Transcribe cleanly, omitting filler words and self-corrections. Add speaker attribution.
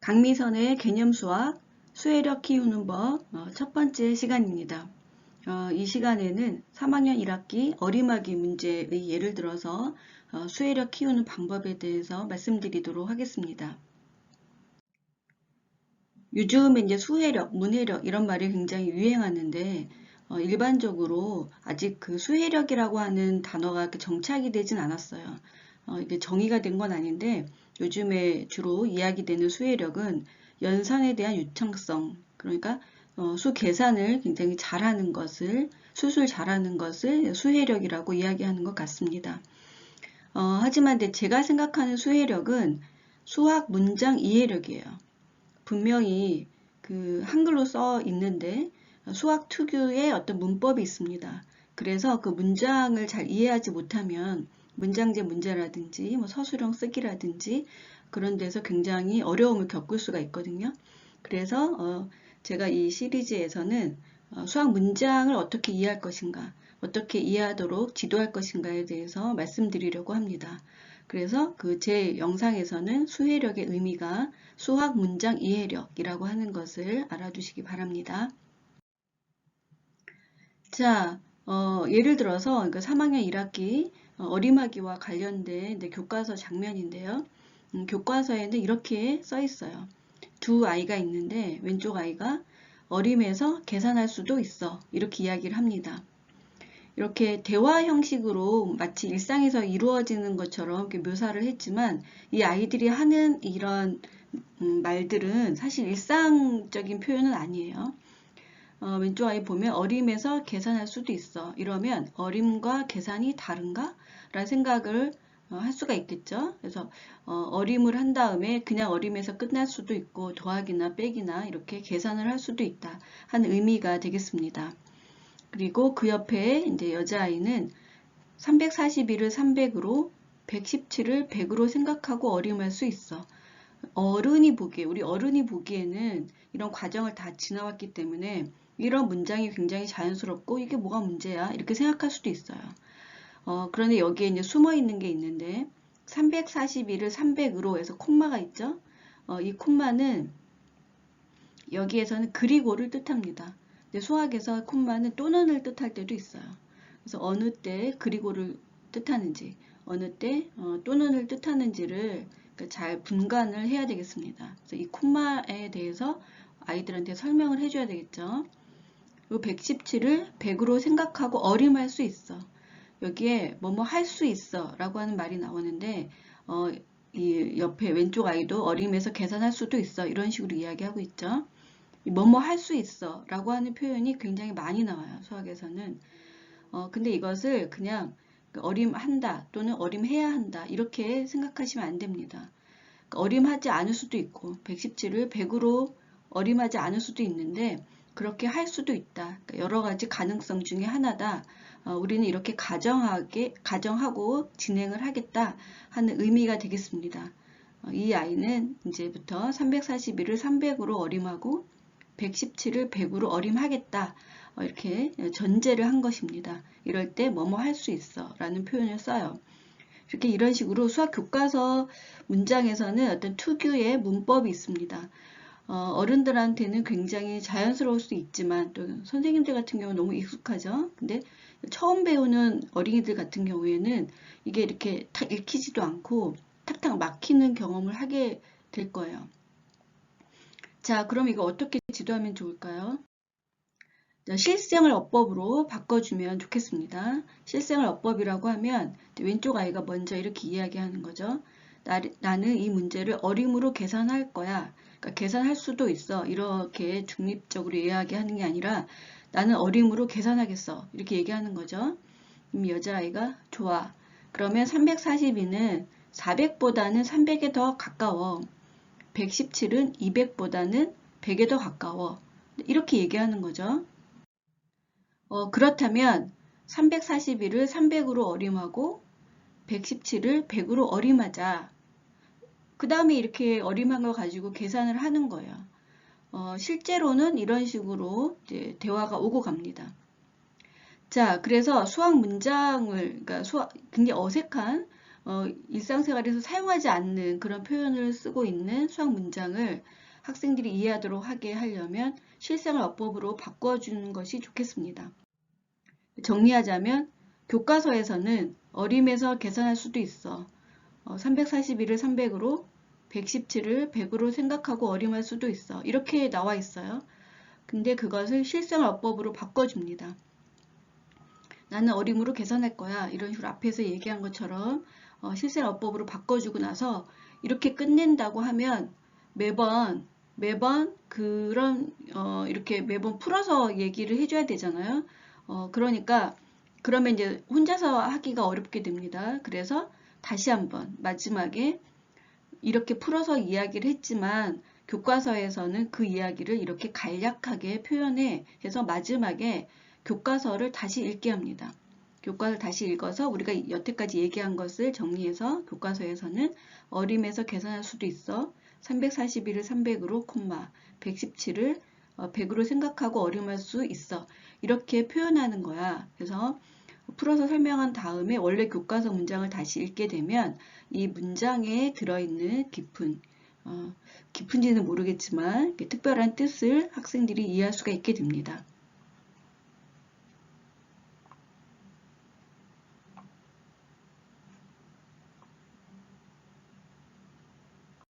Speaker 1: 강미선의 개념 수학, 수혜력 키우는 법 첫 번째 시간입니다. 이 시간에는 3학년 1학기 어림하기 문제의 예를 들어서 수혜력 키우는 방법에 대해서 말씀드리도록 하겠습니다. 요즘에 이제 수혜력, 문해력 이런 말이 굉장히 유행하는데 일반적으로 아직 그 수혜력이라고 하는 단어가 정착이 되진 않았어요. 이게 정의가 된 건 아닌데 요즘에 주로 이야기되는 수혜력은 연산에 대한 유창성, 그러니까 수 계산을 굉장히 잘하는 것을, 수술 잘하는 것을 수혜력이라고 이야기하는 것 같습니다. 하지만 제가 생각하는 수혜력은 수학 문장 이해력이에요. 분명히 그 한글로 써 있는데 수학 특유의 어떤 문법이 있습니다. 그래서 그 문장을 잘 이해하지 못하면 문장제 문제라든지 서술형 쓰기라든지 그런 데서 굉장히 어려움을 겪을 수가 있거든요. 그래서 제가 이 시리즈에서는 수학 문장을 어떻게 이해할 것인가, 어떻게 이해하도록 지도할 것인가에 대해서 말씀드리려고 합니다. 그래서 그 제 영상에서는 수혜력의 의미가 수학 문장 이해력이라고 하는 것을 알아두시기 바랍니다. 자, 예를 들어서 3학년 1학기 어림하기와 관련된 교과서 장면인데요. 교과서에는 이렇게 써 있어요. 두 아이가 있는데 왼쪽 아이가 어림에서 계산할 수도 있어 이렇게 이야기를 합니다. 이렇게 대화 형식으로 마치 일상에서 이루어지는 것처럼 이렇게 묘사를 했지만 이 아이들이 하는 이런 말들은 사실 일상적인 표현은 아니에요. 왼쪽 아이 보면 어림에서 계산할 수도 있어. 이러면 어림과 계산이 다른가? 라는 생각을 할 수가 있겠죠. 그래서 어림을 한 다음에 그냥 어림에서 끝날 수도 있고 더하기나 빼기나 이렇게 계산을 할 수도 있다 하는 의미가 되겠습니다. 그리고 그 옆에 이제 여자아이는 341을 300으로 117을 100으로 생각하고 어림할 수 있어. 우리 어른이 보기에는 이런 과정을 다 지나왔기 때문에 이런 문장이 굉장히 자연스럽고 이게 뭐가 문제야? 이렇게 생각할 수도 있어요. 그런데 여기에 이제 숨어 있는 게 있는데 341을 300으로 해서 콤마가 있죠? 이 콤마는 여기에서는 그리고를 뜻합니다. 근데 수학에서 콤마는 또는을 뜻할 때도 있어요. 그래서 어느 때 그리고를 뜻하는지, 어느 때 또는을 뜻하는지를 잘 분간을 해야 되겠습니다. 그래서 이 콤마에 대해서 아이들한테 설명을 해줘야 되겠죠. 이 117을 100으로 생각하고 어림할 수 있어. 여기에 뭐뭐 할 수 있어 라고 하는 말이 나오는데 이 옆에 왼쪽 아이도 어림에서 계산할 수도 있어 이런 식으로 이야기하고 있죠. 뭐뭐 할 수 있어 라고 하는 표현이 굉장히 많이 나와요. 수학에서는. 근데 이것을 그냥 어림한다 또는 어림해야 한다 이렇게 생각하시면 안 됩니다. 어림하지 않을 수도 있고 117을 100으로 어림하지 않을 수도 있는데 그렇게 할 수도 있다. 여러 가지 가능성 중에 하나다. 우리는 이렇게 가정하고 진행을 하겠다 하는 의미가 되겠습니다. 이 아이는 이제부터 341을 300으로 어림하고 117을 100으로 어림하겠다. 이렇게 전제를 한 것입니다. 이럴 때 뭐뭐 할 수 있어 라는 표현을 써요. 이렇게 이런 식으로 수학 교과서 문장에서는 어떤 특유의 문법이 있습니다. 어른들한테는 굉장히 자연스러울 수 있지만 또 선생님들 같은 경우는 너무 익숙하죠. 근데 처음 배우는 어린이들 같은 경우에는 이게 이렇게 탁 읽히지도 않고 탁탁 막히는 경험을 하게 될 거예요. 자, 그럼 이거 어떻게 지도하면 좋을까요? 실생활 어법으로 바꿔주면 좋겠습니다. 실생활 어법이라고 하면 왼쪽 아이가 먼저 이렇게 이야기하는 거죠. 나는 이 문제를 어림으로 계산할 거야. 그러니까 계산할 수도 있어. 이렇게 중립적으로 이야기하는 게 아니라 나는 어림으로 계산하겠어. 이렇게 얘기하는 거죠. 여자아이가 좋아. 그러면 342는 400보다는 300에 더 가까워. 117은 200보다는 100에 더 가까워. 이렇게 얘기하는 거죠. 그렇다면 341을 300으로 어림하고 117을 100으로 어림하자. 그 다음에 이렇게 어림한 걸 가지고 계산을 하는 거예요. 실제로는 이런 식으로 이제 대화가 오고 갑니다. 자, 그래서 수학 문장을, 그러니까 굉장히 어색한 일상생활에서 사용하지 않는 그런 표현을 쓰고 있는 수학 문장을 학생들이 이해하도록 하게 하려면 실생활 어법으로 바꿔주는 것이 좋겠습니다. 정리하자면 교과서에서는 어림에서 계산할 수도 있어. 341을 300으로 117을 100으로 생각하고 어림할 수도 있어. 이렇게 나와 있어요. 근데 그것을 실생활 어법으로 바꿔줍니다. 나는 어림으로 계산할 거야. 이런 식으로 앞에서 얘기한 것처럼 실생활 어법으로 바꿔주고 나서 이렇게 끝낸다고 하면 매번 그런 이렇게 매번 풀어서 얘기를 해줘야 되잖아요. 그러니까 그러면 이제 혼자서 하기가 어렵게 됩니다. 그래서 다시 한번 마지막에 이렇게 풀어서 이야기를 했지만 교과서에서는 그 이야기를 이렇게 간략하게 표현해 해서 마지막에 교과서를 다시 읽게 합니다. 교과서를 다시 읽어서 우리가 여태까지 얘기한 것을 정리해서 교과서에서는 어림에서 계산할 수도 있어. 341을 300으로, 117을 100으로 생각하고 어림할 수 있어. 이렇게 표현하는 거야. 그래서 풀어서 설명한 다음에 원래 교과서 문장을 다시 읽게 되면 이 문장에 들어있는 깊은지는 모르겠지만 특별한 뜻을 학생들이 이해할 수가 있게 됩니다.